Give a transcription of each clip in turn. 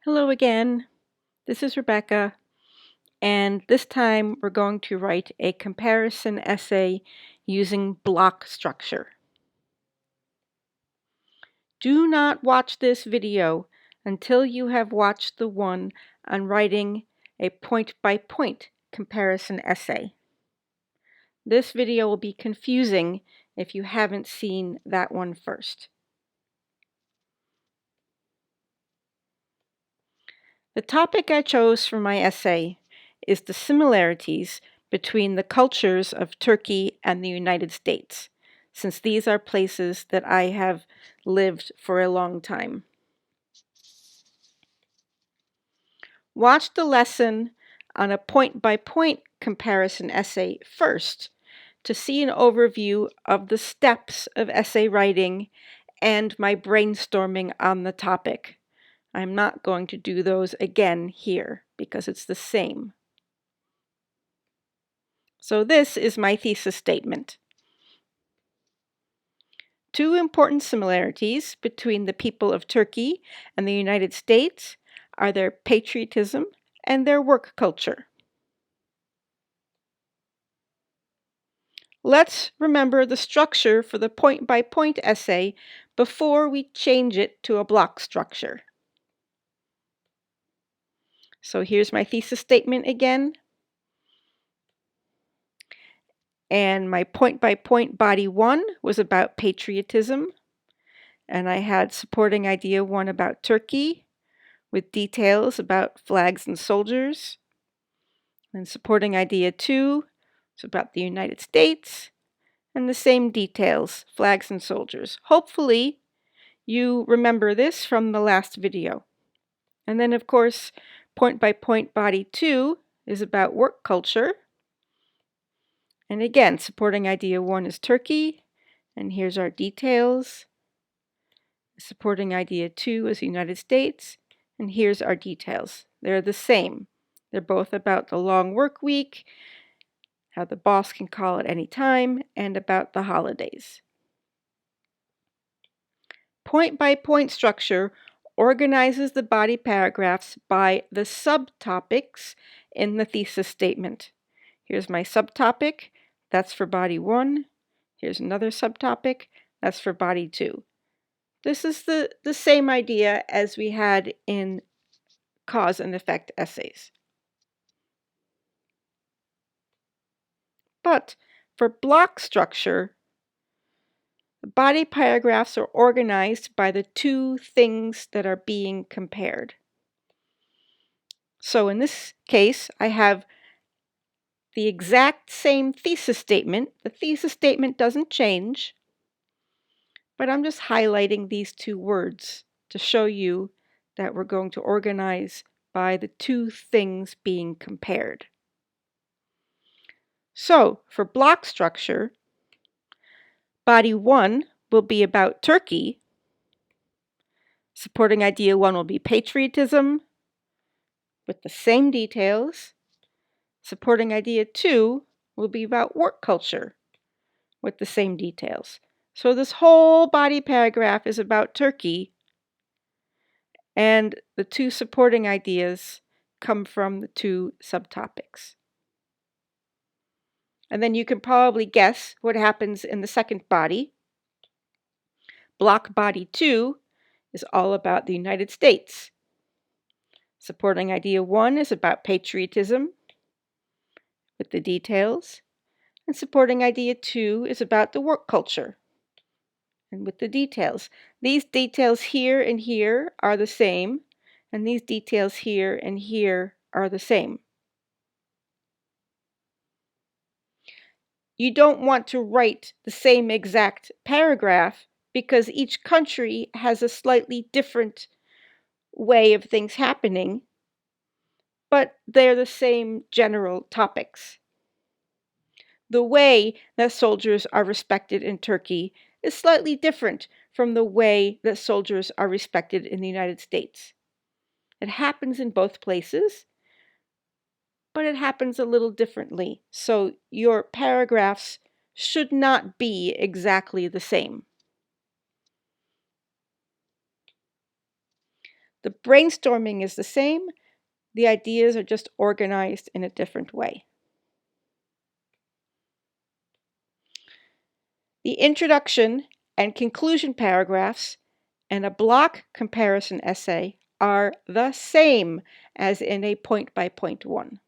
Hello again, this is Rebecca, and this time we're going to write a comparison essay using block structure. Do not watch this video until you have watched the one on writing a point-by-point comparison essay. This video will be confusing if you haven't seen that one first. The topic I chose for my essay is the similarities between the cultures of Turkey and the United States, since these are places that I have lived for a long time. Watch the lesson on a point-by-point comparison essay first to see an overview of the steps of essay writing and my brainstorming on the topic. I'm not going to do those again here because it's the same. So this is my thesis statement. Two important similarities between the people of Turkey and the United States are their patriotism and their work culture. Let's remember the structure for the point-by-point essay before we change it to a block structure. So here's my thesis statement again. And my point-by-point body 1 was about patriotism. And I had supporting idea 1 about Turkey with details about flags and soldiers. And supporting idea 2 was about the United States and the same details, flags and soldiers. Hopefully you remember this from the last video. And then of course, point-by-point body 2 is about work culture. And again, supporting idea 1 is Turkey, and here's our details. Supporting idea 2 is the United States, and here's our details. They're the same. They're both about the long work week, how the boss can call at any time, and about the holidays. Point-by-point structure organizes the body paragraphs by the subtopics in the thesis statement. Here's my subtopic, that's for body 1. Here's another subtopic, that's for body 2. This is the same idea as we had in cause and effect essays. But for block structure, the body paragraphs are organized by the two things that are being compared. So in this case, I have the exact same thesis statement. The thesis statement doesn't change, but I'm just highlighting these two words to show you that we're going to organize by the two things being compared. So for block structure, body 1 will be about Turkey. Supporting idea 1 will be patriotism with the same details. Supporting idea 2 will be about work culture with the same details. So this whole body paragraph is about Turkey, and the two supporting ideas come from the two subtopics. And then you can probably guess what happens in the second body. Block body 2 is all about the United States. Supporting idea 1 is about patriotism with the details, and supporting idea 2 is about the work culture and with the details. These details here and here are the same, and these details here and here are the same. You don't want to write the same exact paragraph because each country has a slightly different way of things happening, but they're the same general topics. The way that soldiers are respected in Turkey is slightly different from the way that soldiers are respected in the United States. It happens in both places, but it happens a little differently. So your paragraphs should not be exactly the same. The brainstorming is the same, the ideas are just organized in a different way. The introduction and conclusion paragraphs and a block comparison essay are the same as in a point-by-point one.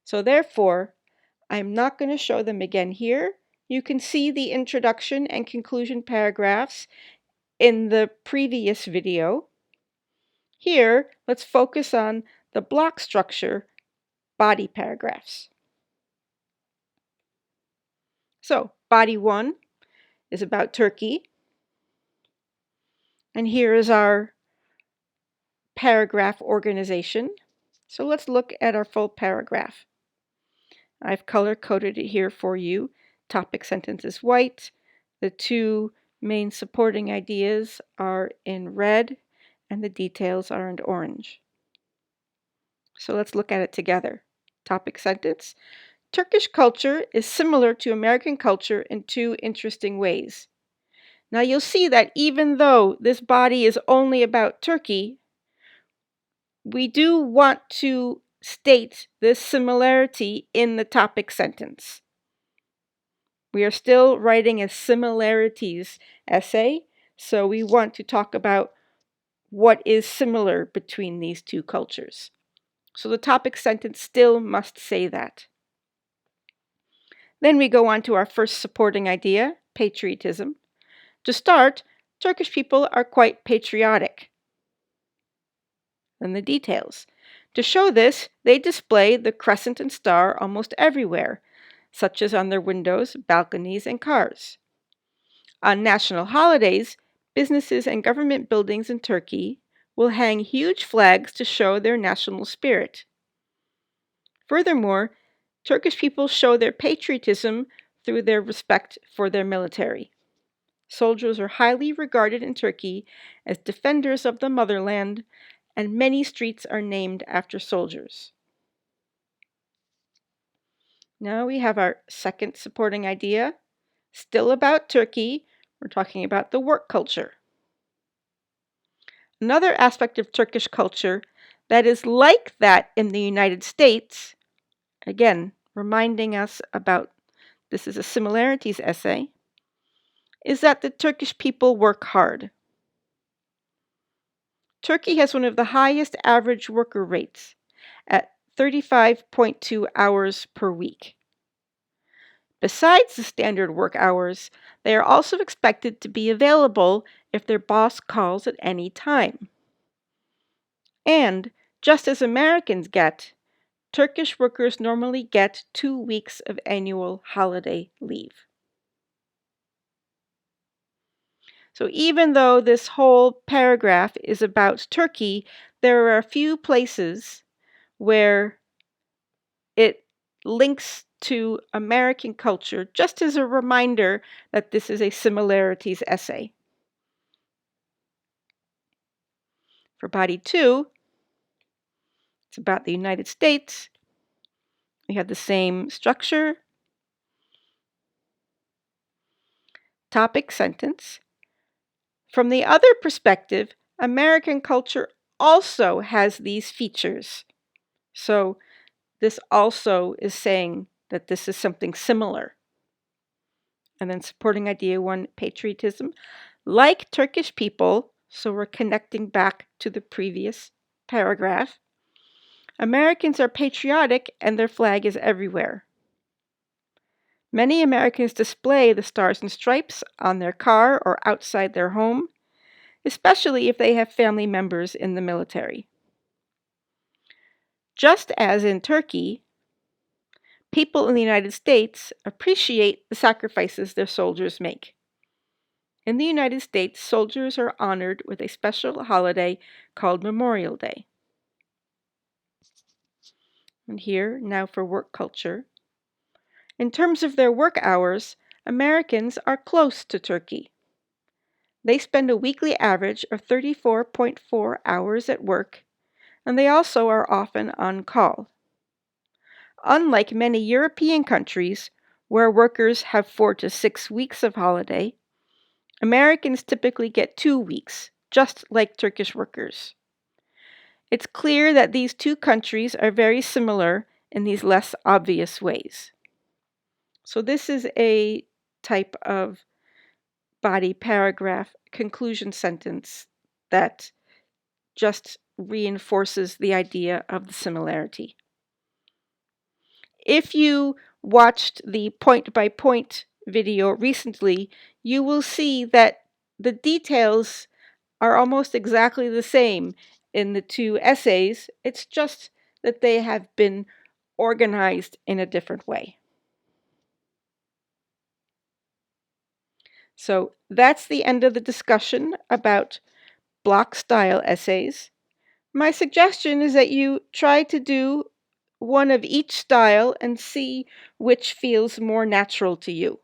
So therefore, I'm not going to show them again here. You can see the introduction and conclusion paragraphs in the previous video. Here, let's focus on the block structure body paragraphs. So, body 1 is about Turkey. And here is our paragraph organization. So let's look at our full paragraph. I've color-coded it here for you. Topic sentence is white. The two main supporting ideas are in red, and the details are in orange. So let's look at it together. Topic sentence. Turkish culture is similar to American culture in two interesting ways. Now you'll see that even though this body is only about Turkey, we do want to state this similarity in the topic sentence. We are still writing a similarities essay, so we want to talk about what is similar between these two cultures. So the topic sentence still must say that. Then we go on to our first supporting idea, patriotism. To start, Turkish people are quite patriotic. Then the details. To show this, they display the crescent and star almost everywhere, such as on their windows, balconies, and cars. On national holidays, businesses and government buildings in Turkey will hang huge flags to show their national spirit. Furthermore, Turkish people show their patriotism through their respect for their military. Soldiers are highly regarded in Turkey as defenders of the motherland, and many streets are named after soldiers. Now we have our second supporting idea. Still about Turkey, we're talking about the work culture. Another aspect of Turkish culture that is like that in the United States, again, reminding us about this is a similarities essay, is that the Turkish people work hard. Turkey has one of the highest average worker rates at 35.2 hours per week. Besides the standard work hours, they are also expected to be available if their boss calls at any time. And just as Americans get, Turkish workers normally get 2 weeks of annual holiday leave. So even though this whole paragraph is about Turkey, there are a few places where it links to American culture, just as a reminder that this is a similarities essay. For body 2, it's about the United States. We have the same structure, topic sentence. From the other perspective, American culture also has these features. So this also is saying that this is something similar. And then supporting idea 1, patriotism. Like Turkish people, so we're connecting back to the previous paragraph, Americans are patriotic and their flag is everywhere. Many Americans display the stars and stripes on their car or outside their home, especially if they have family members in the military. Just as in Turkey, people in the United States appreciate the sacrifices their soldiers make. In the United States, soldiers are honored with a special holiday called Memorial Day. And here, now for work culture. In terms of their work hours, Americans are close to Turkey. They spend a weekly average of 34.4 hours at work, and they also are often on call. Unlike many European countries, where workers have 4 to 6 weeks of holiday, Americans typically get 2 weeks, just like Turkish workers. It's clear that these two countries are very similar in these less obvious ways. So this is a type of body paragraph conclusion sentence that just reinforces the idea of the similarity. If you watched the point-by-point video recently, you will see that the details are almost exactly the same in the two essays. It's just that they have been organized in a different way. So that's the end of the discussion about block style essays. My suggestion is that you try to do one of each style and see which feels more natural to you.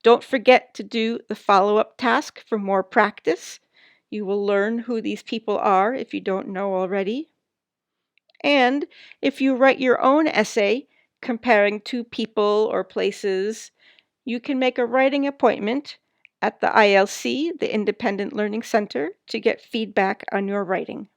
Don't forget to do the follow-up task for more practice. You will learn who these people are if you don't know already. And if you write your own essay comparing two people or places, you can make a writing appointment at the ILC, the Independent Learning Center, to get feedback on your writing.